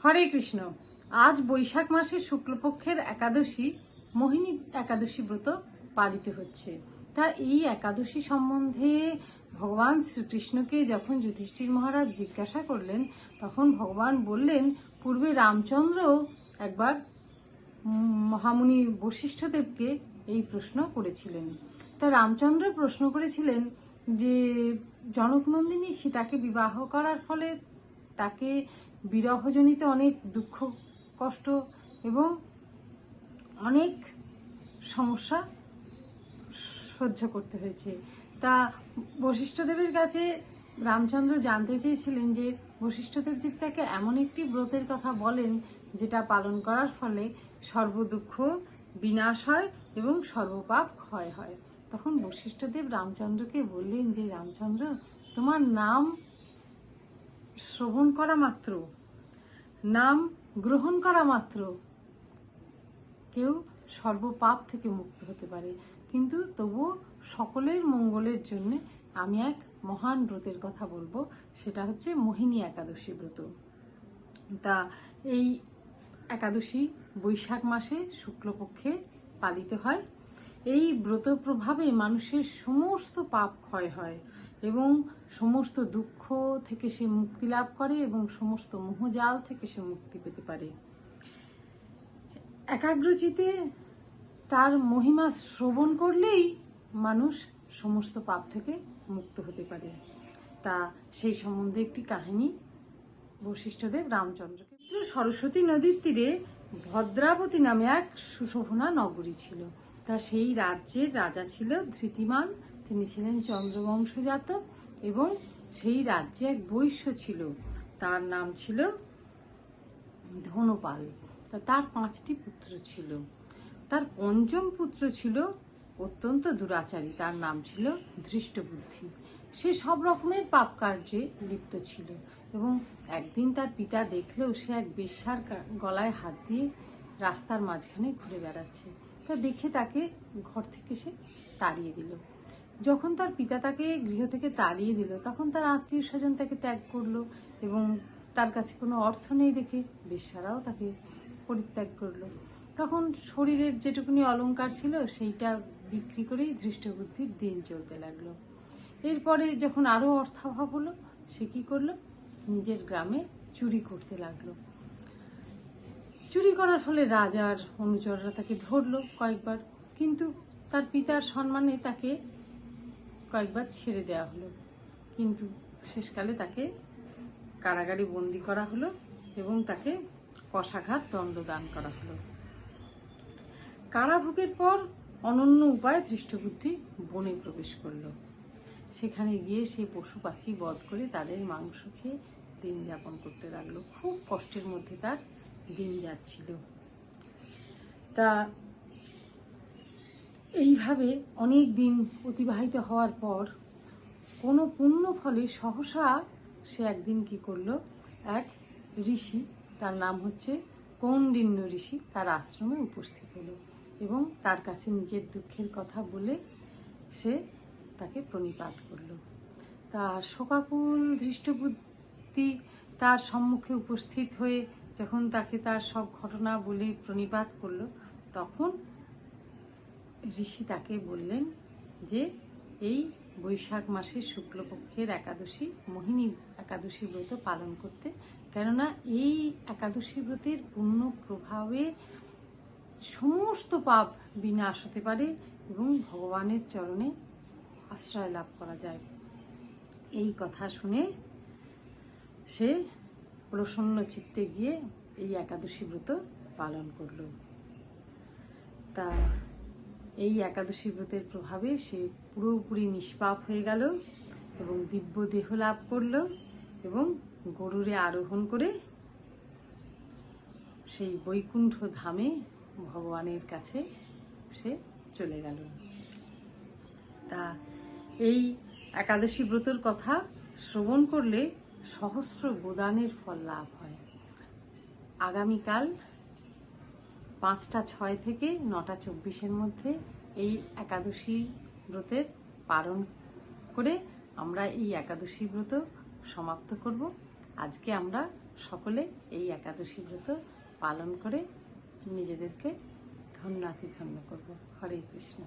হরে কৃষ্ণ। আজ বৈশাখ মাসের শুক্লপক্ষের একাদশী মোহিনী একাদশী ব্রত পালিত হচ্ছে। তা এই একাদশী সম্বন্ধে ভগবান শ্রীকৃষ্ণকে যখন যুধিষ্ঠির মহারাজ জিজ্ঞাসা করলেন, তখন ভগবান বললেন, পূর্বে রামচন্দ্র একবার মহামুনি বশিষ্ঠদেবকে এই প্রশ্ন করেছিলেন। তা রামচন্দ্র প্রশ্ন করেছিলেন যে জনকনন্দিনী সীতাকে বিবাহ করার ফলে তাকে বিরহজনিত অনেক দুঃখ কষ্ট এবং অনেক সমস্যা সহ্য করতে হয়েছে। তা বশিষ্ঠদেবের কাছে রামচন্দ্র জানতে চেয়েছিলেন যে বশিষ্ঠদেব যদি তাকে এমন একটি ব্রতের কথা বলেন যেটা পালন করার ফলে সর্বদুঃখ বিনাশ হয় এবং সর্বপাপ ক্ষয় হয়। তখন বশিষ্ঠদেব রামচন্দ্রকে বললেন যে রামচন্দ্র, তোমার নাম শ্রবণ করা মাত্র, নাম গ্রহণ করা মাত্র কেউ সর্বপাপ থেকে মুক্ত হতে পারে, কিন্তু তবুও সকলের মঙ্গলের জন্য আমি এক মহান ব্রতের কথা বলবো, সেটা হচ্ছে মোহিনী একাদশী ব্রত। তা এই একাদশী বৈশাখ মাসে শুক্লপক্ষে পালিত হয়। এই ব্রত প্রভাবে মানুষের সমস্ত পাপ ক্ষয় হয় এবং সমস্ত দুঃখ থেকে সে মুক্তি লাভ করে এবং সমস্ত মোহজাল থেকে সে মুক্তি পেতে পারে। একাগ্রচিতে তার মহিমা শ্রবণ করলেই মানুষ সমস্ত পাপ থেকে মুক্ত হতে পারে। তা সেই সম্বন্ধে একটি কাহিনী বশিষ্ঠদেব রামচন্দ্রকে। সরস্বতী নদীর তীরে ভদ্রাবতী নামে এক সুশোভনা নগরী ছিল। তা সেই রাজ্যের রাজা ছিল ধৃতিমান, তিনি ছিলেন চন্দ্রবংশজাত এবং সেই রাজ্যে এক বৈশ্য ছিল, তার নাম ছিল ধনপাল। তা তার 5টি পুত্র ছিল। তার পঞ্চম পুত্র ছিল অত্যন্ত দুরাচারী, তার নাম ছিল ধৃষ্টবুদ্ধি। সে সব রকমের পাপ কার্যে লিপ্ত ছিল এবং একদিন তার পিতা দেখলেও সে এক বেশ্যার গলায় হাত দিয়ে রাস্তার মাঝখানে ঘুরে বেড়াচ্ছে। তা দেখে তাকে ঘর থেকে সে তাড়িয়ে দিল। যখন তার পিতা তাকে গৃহ থেকে তাড়িয়ে দিল, তখন তার আত্মীয় স্বজন তাকে ত্যাগ করলো এবং তার কাছে কোনো অর্থ নেই দেখে বেশ্যারাও তাকে পরিত্যাগ করলো। তখন শরীরের যেটুকুনি অলংকার ছিল সেইটা বিক্রি করেই ধৃষ্টবুদ্ধির দিন চলতে লাগলো। এরপরে যখন আরো অর্থাভাব হলো, সে কি করলো, নিজের গ্রামে চুরি করতে লাগলো। চুরি করার ফলে রাজার অনুচররা তাকে ধরলো কয়েকবার, কিন্তু তার পিতার সম্মানে তাকে কয়েকবার ছেড়ে দেওয়া হলো, কিন্তু শেষকালে তাকে কারাগারে বন্দি করা হলো এবং তাকে কশাঘাত দণ্ডদান করা হলো। কারাভোগের পর অনন্য উপায়ে ধৃষ্টবুদ্ধি বনে প্রবেশ করলো। সেখানে গিয়ে সে পশু পাখি বধ করে তাদের মাংস খেয়ে দিন যাপন করতে লাগলো। খুব কষ্টের মধ্যে তার দিন যাচ্ছিল। তা এইভাবে অনেক দিন অতিবাহিত হওয়ার পর কোনো পুণ্য ফলে সহসা সে একদিন কি করলো, এক ঋষি, তার নাম হচ্ছে কৌন্ডিন্য ঋষি, তার আশ্রমে উপস্থিত হলো এবং তার কাছে নিজের দুঃখের কথা বলে সে তাকে প্রণিপাত করলো। তা শোকাকুল ধৃষ্টবুদ্ধি তার সম্মুখে উপস্থিত হয়ে যখন তাকে তার সব ঘটনা বলে প্রণিপাত করলো, তখন ঋষি তাকে বললেন যে এই বৈশাখ মাসের শুক্লপক্ষের একাদশী মোহিনী একাদশী ব্রত পালন করতে, কেননা এই একাদশী ব্রতের পূর্ণ প্রভাবে সমস্ত পাপ বিনাশ হতে পারে এবং ভগবানের চরণে আশ্রয় লাভ করা যায়। এই কথা শুনে সে প্রসন্ন চিত্তে গিয়ে এই একাদশী ব্রত পালন করল। তা এই একাদশী ব্রতের প্রভাবে সে পুরোপুরি নিষ্পাপ হয়ে গেল এবং দিব্য দেহ লাভ করল এবং গরুরে আরোহণ করে সেই বৈকুণ্ঠ ধামে ভগবানের কাছে সে চলে গেল। তা এই একাদশী ব্রতের কথা শ্রবণ করলে সহস্র গোদানের ফল লাভ হয়। আগামীকাল 5টা 6 থেকে 9টা 24-এর মধ্যে এই একাদশী ব্রতের পালন করে আমরা এই একাদশী ব্রত সমাপ্ত করব। আজকে আমরা সকলে এই একাদশী ব্রত পালন করে নিজেদেরকে ধন্যাতি ধন্য করব। হরে কৃষ্ণ।